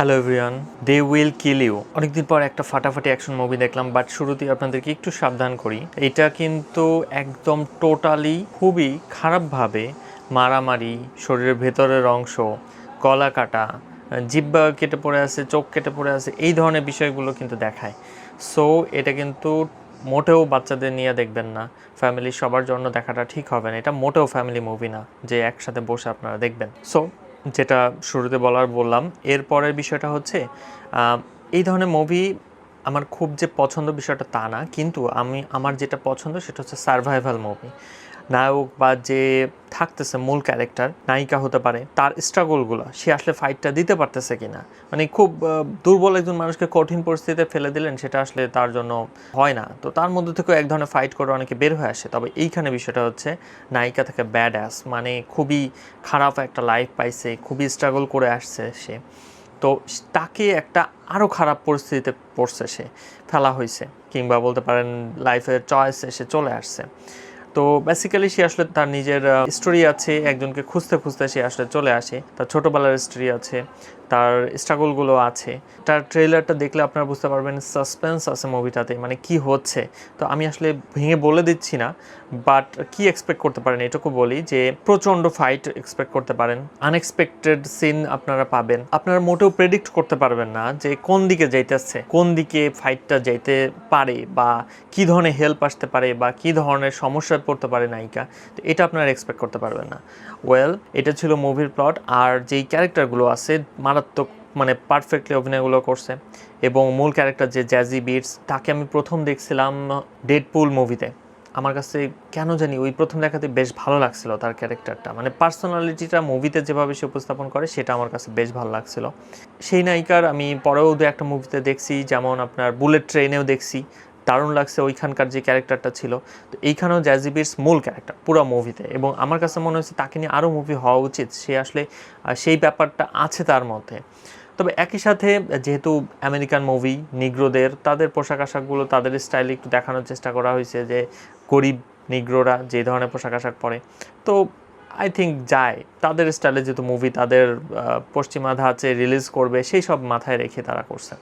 Hello everyone, they will kill you. অনেকদিন পর একটা ফাটাফাটি অ্যাকশন মুভি দেখলাম, বাট শুরুতেই আপনাদেরকে একটু সাবধান করি, এটা কিন্তু একদম টোটালি খুবই খারাপভাবে মারামারি, শরীরের ভেতরের অংশ, গলা কাটা, জিহ্বা কেটে পড়ে আছে, চোখ কেটে পড়ে আছে, এই ধরনের বিষয়গুলো কিন্তু দেখায়। সো এটা কিন্তু মোটেও বাচ্চাদের নিয়ে দেখবেন না, ফ্যামিলি সবার জন্য দেখাটা ঠিক হবে না। এটা মোটেও ফ্যামিলি মুভি না যে একসাথে বসে আপনারা দেখবেন। সো যেটা শুরুতে বললাম, এরপরের বিষয়টা হচ্ছে এই ধরনের মুভি আমার খুব যে পছন্দ বিষয়টা তা না, কিন্তু আমার যেটা পছন্দ সেটা হচ্ছে সার্ভাইভাল মুভি। নায়ক বা যে থাকতেছে মূল ক্যারেক্টার, নায়িকা হতে পারে, তার স্ট্রাগলগুলো, সে আসলে ফাইটটা দিতে পারতেছে কিনা। মানে খুব দুর্বল একজন মানুষকে কঠিন পরিস্থিতিতে ফেলে দিলেন, সেটা আসলে তার জন্য হয় না। তো তার মধ্যে থেকেও এক ধরনের ফাইট করে অনেকে বের হয়ে আসে। তবে এইখানে বিষয়টা হচ্ছে নায়িকা থেকে ব্যাড অ্যাস, মানে খুবই খারাপ একটা লাইফ পাইছে, খুবই স্ট্রাগল করে আসছে সে। তো তাকে একটা আরও খারাপ পরিস্থিতিতে পড়ছে, সে ফেলা হয়েছে, কিংবা বলতে পারেন লাইফের চয়েসে সে চলে আসছে। তো বেসিক্যালি সে আসলে তার নিজের স্টোরি আছে, একজনকে খুঁজতে খুঁজতে সে আসলে চলে আসে, তার ছোটোবেলার স্টোরি আছে, তার স্ট্রাগলগুলো আছে। তার ট্রেলারটা দেখলে আপনারা বুঝতে পারবেন সাসপেন্স আছে মুভিটাতে, মানে কি হচ্ছে। তো আমি আসলে ভেঙে বলে দিচ্ছি না, বাট কি এক্সপেক্ট করতে পারেন এটুকু বলি যে প্রচণ্ড ফাইট এক্সপেক্ট করতে পারেন, আনএক্সপেক্টেড সিন আপনারা পাবেন। আপনারা মোটেও প্রেডিক্ট করতে পারবেন না যে কোন দিকে যাইতেছে, কোন দিকে ফাইটটা যাইতে পারে, বা কী ধরনের হেল্প আসতে পারে, বা কী ধরনের সমস্যায় পড়তে পারে নায়িকা। তো এটা আপনারা এক্সপেক্ট করতে পারবেন না। ওয়েল, এটা ছিল মুভির প্লট। আর যেই ক্যারেক্টারগুলো আছে মারাত্মক, মানে পারফেক্টলি অভিনয়গুলো করছে। এবং মূল ক্যারেক্টার যে জ্যাজি বিটস, তাকে আমি প্রথম দেখছিলাম ডেডপুল মুভিতে। আমার কাছে কেন জানি ওই প্রথম দেখাতে বেশ ভালো লাগছিল তার ক্যারেক্টারটা, মানে পার্সোনালিটিটা মুভিতে যেভাবে সে উপস্থাপন করে সেটা আমার কাছে বেশ ভালো লাগছিল। সেই নায়িকার আমি পরেও দু একটা মুভিতে দেখছি, যেমন আপনার বুলেট ট্রেনেও দেখছি, দারুণ লাগছে ওইখানকার যে ক্যারেক্টারটা ছিল। তো এইখানেও জ্যাজি বিটস মূল ক্যারেক্টার পুরো মুভিতে, এবং আমার কাছে মনে হচ্ছে তাকে নিয়ে আরও মুভি হওয়া উচিত। সে আসলে সেই ব্যাপারটা আছে তার মধ্যে। তবে একই সাথে যেহেতু আমেরিকান মুভি, নিগ্রোদের তাদের পোশাক আশাকগুলো তাদের স্টাইলে একটু দেখানোর চেষ্টা করা হয়েছে, যে গরিব নিগ্রোরা যে ধরনের পোশাক আশাক পরে, তো আই থিঙ্ক যায় তাদের স্টাইলে, যেহেতু মুভি তাদের পশ্চিমা ধাঁচে রিলিজ করবে সেই সব মাথায় রেখে তারা করছে।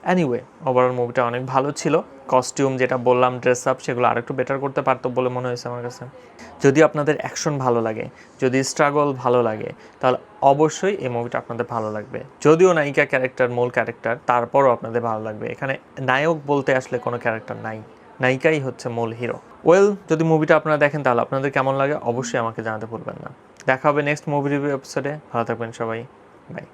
অ্যানিওয়ে, ওভারঅল মুভিটা অনেক ভালো ছিল। কস্টিউম যেটা বললাম, ড্রেস আপ, সেগুলো আরেকটু বেটার করতে পারতো বলে মনে হয়েছে আমার কাছে। যদি আপনাদের অ্যাকশন ভালো লাগে, যদি স্ট্রাগল ভালো লাগে, তাহলে অবশ্যই এই মুভিটা আপনাদের ভালো লাগবে। যদিও নায়িকা ক্যারেক্টার মূল ক্যারেক্টার, তারপরও আপনাদের ভালো লাগবে। এখানে নায়ক বলতে আসলে কোনো ক্যারেক্টার নাই, নায়িকাই হচ্ছে মূল হিরো। ওয়েল, যদি মুভিটা আপনারা দেখেন তাহলে আপনাদের কেমন লাগে অবশ্যই আমাকে জানাতে ভুলবেন না। দেখা হবে নেক্সট মুভি রিভিউ এপিসোডে। ভালো থাকবেন সবাই, বাই।